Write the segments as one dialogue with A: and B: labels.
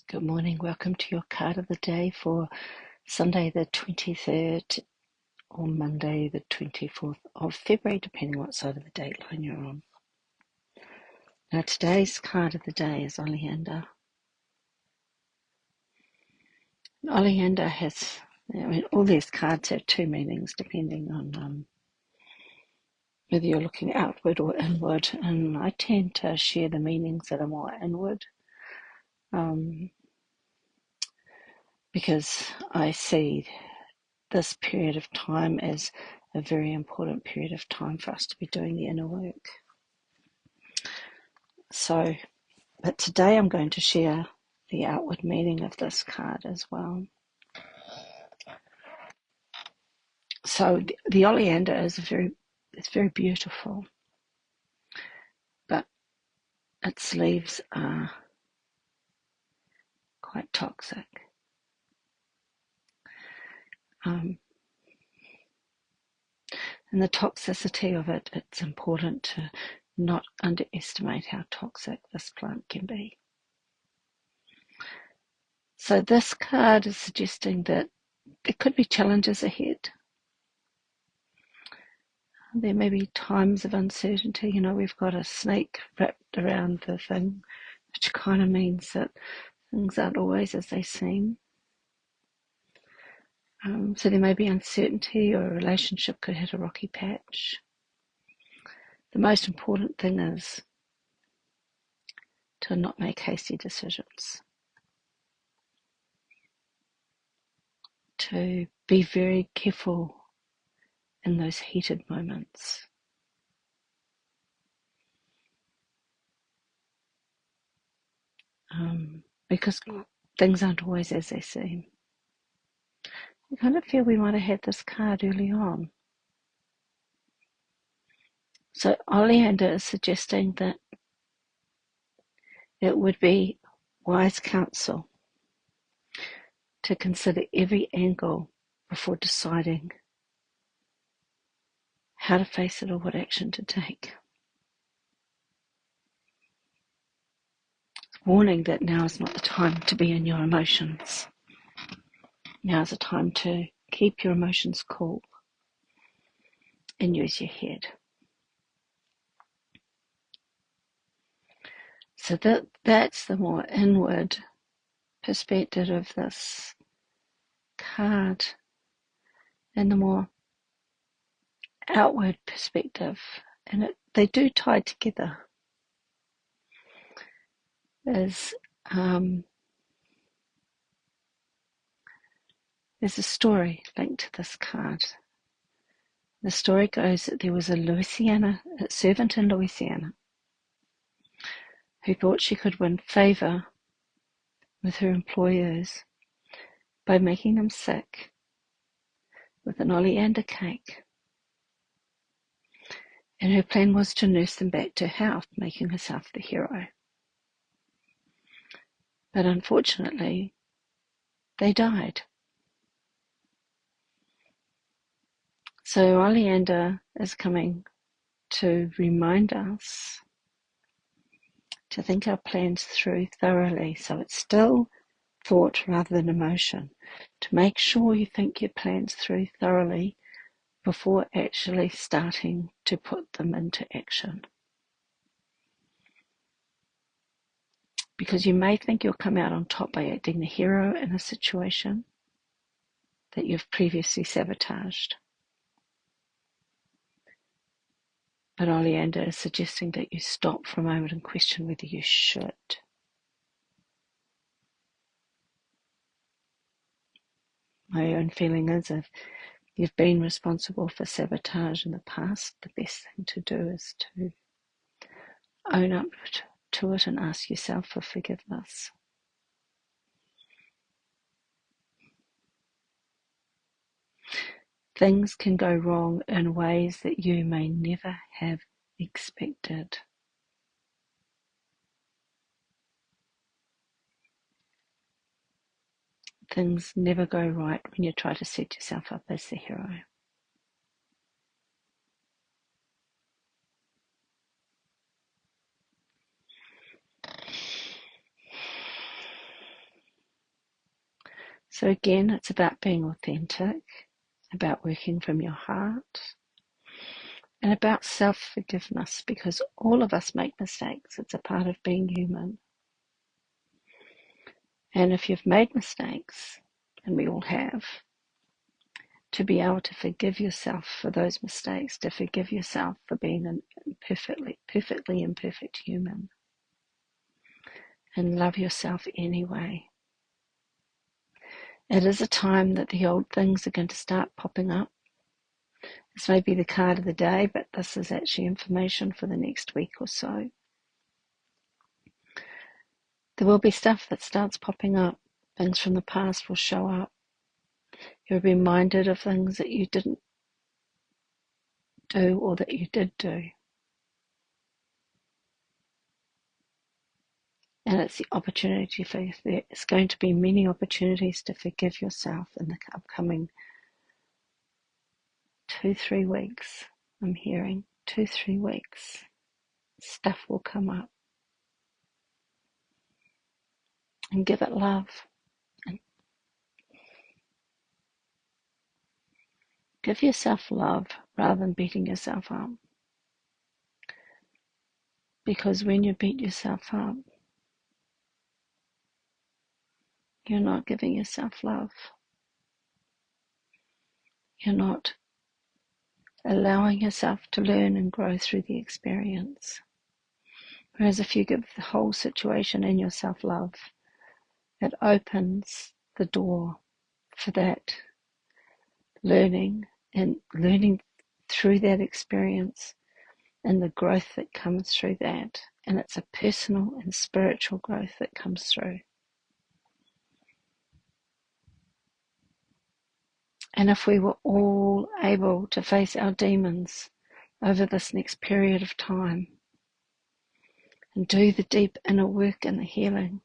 A: Good morning. Welcome to your card of the day for Sunday, the 23rd, or Monday, the 24th of February, depending what side of the date line you're on. Now, today's card of the day is Oleander. Oleander has, all these cards have two meanings depending on whether you're looking outward or inward, and I tend to share the meanings that are more inward. Because I see this period of time as a very important period of time for us to be doing the inner work. But today I'm going to share the outward meaning of this card as well. So the oleander is it's very beautiful, but its leaves are quite toxic. And the toxicity of it, it's important to not underestimate how toxic this plant can be. So this card is suggesting that there could be challenges ahead. There may be times of uncertainty. We've got a snake wrapped around the thing, which kind of means that things aren't always as they seem. So there may be uncertainty, or a relationship could hit a rocky patch. The most important thing is to not make hasty decisions, to be very careful in those heated moments. Because things aren't always as they seem. I kind of feel we might have had this card early on. So Oleander is suggesting that it would be wise counsel to consider every angle before deciding how to face it or what action to take. Warning that now is not the time to be in your emotions. Now is the time to keep your emotions cool and use your head. So that's the more inward perspective of this card, and the more outward perspective, and they do tie together, is there's a story linked to this card. The story goes that there was a servant in Louisiana who thought she could win favour with her employers by making them sick with an oleander cake. And her plan was to nurse them back to health, making herself the hero. But unfortunately, they died. So Oleander is coming to remind us to think our plans through thoroughly. So it's still thought rather than emotion. To make sure you think your plans through thoroughly before actually starting to put them into action. Because you may think you'll come out on top by acting the hero in a situation that you've previously sabotaged. But Oleander is suggesting that you stop for a moment and question whether you should. My own feeling is, if you've been responsible for sabotage in the past, the best thing to do is to own up to it and ask yourself for forgiveness. Things can go wrong in ways that you may never have expected. Things never go right when you try to set yourself up as the hero. So again, it's about being authentic, about working from your heart, and about self-forgiveness, because all of us make mistakes. It's a part of being human. And if you've made mistakes, and we all have, to be able to forgive yourself for those mistakes, to forgive yourself for being a perfectly imperfect human, and love yourself anyway. It is a time that the old things are going to start popping up. This may be the card of the day, but this is actually information for the next week or so. There will be stuff that starts popping up. Things from the past will show up. You'll be reminded of things that you didn't do or that you did do. And it's the opportunity for, it's going to be many opportunities to forgive yourself in the upcoming 2-3 weeks. I'm hearing 2-3 weeks. Stuff will come up. And give it love. And give yourself love rather than beating yourself up. Because when you beat yourself up, you're not giving yourself love. You're not allowing yourself to learn and grow through the experience. Whereas if you give the whole situation in your self-love, it opens the door for that learning, and learning through that experience and the growth that comes through that. And it's a personal and spiritual growth that comes through. And if we were all able to face our demons over this next period of time and do the deep inner work and the healing,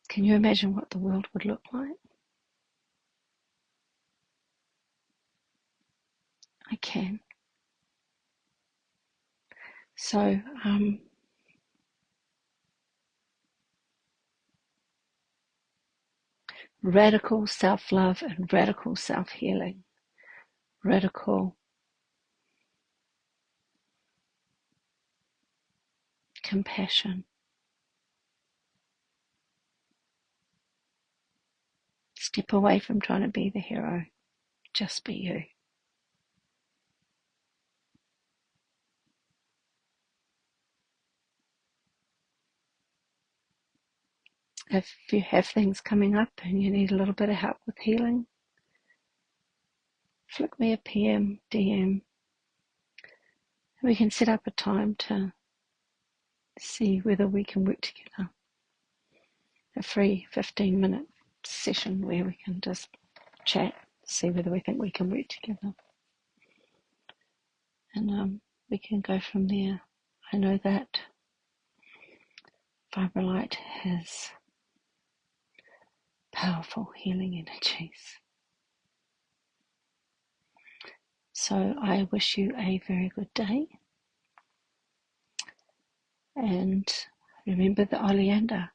A: can you imagine what the world would look like? I can. So, radical self-love and radical self-healing, radical compassion. Step away from trying to be the hero. Just be you. If you have things coming up and you need a little bit of help with healing, flick me a PM, DM. We can set up a time to see whether we can work together. A free 15-minute session where we can just chat, see whether we think we can work together. And we can go from there. I know that Fibrilight has powerful healing energies. So I wish you a very good day. And remember the oleander.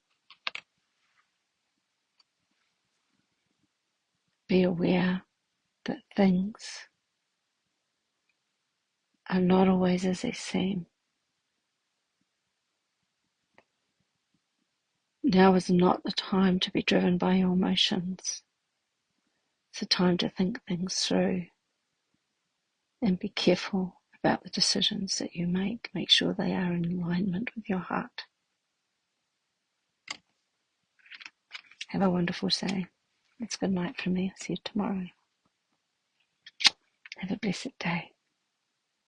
A: Be aware that things are not always as they seem. Now is not the time to be driven by your emotions. It's a time to think things through and be careful about the decisions that you make. Make sure they are in alignment with your heart. Have a wonderful day. It's good night from me. See you tomorrow. Have a blessed day.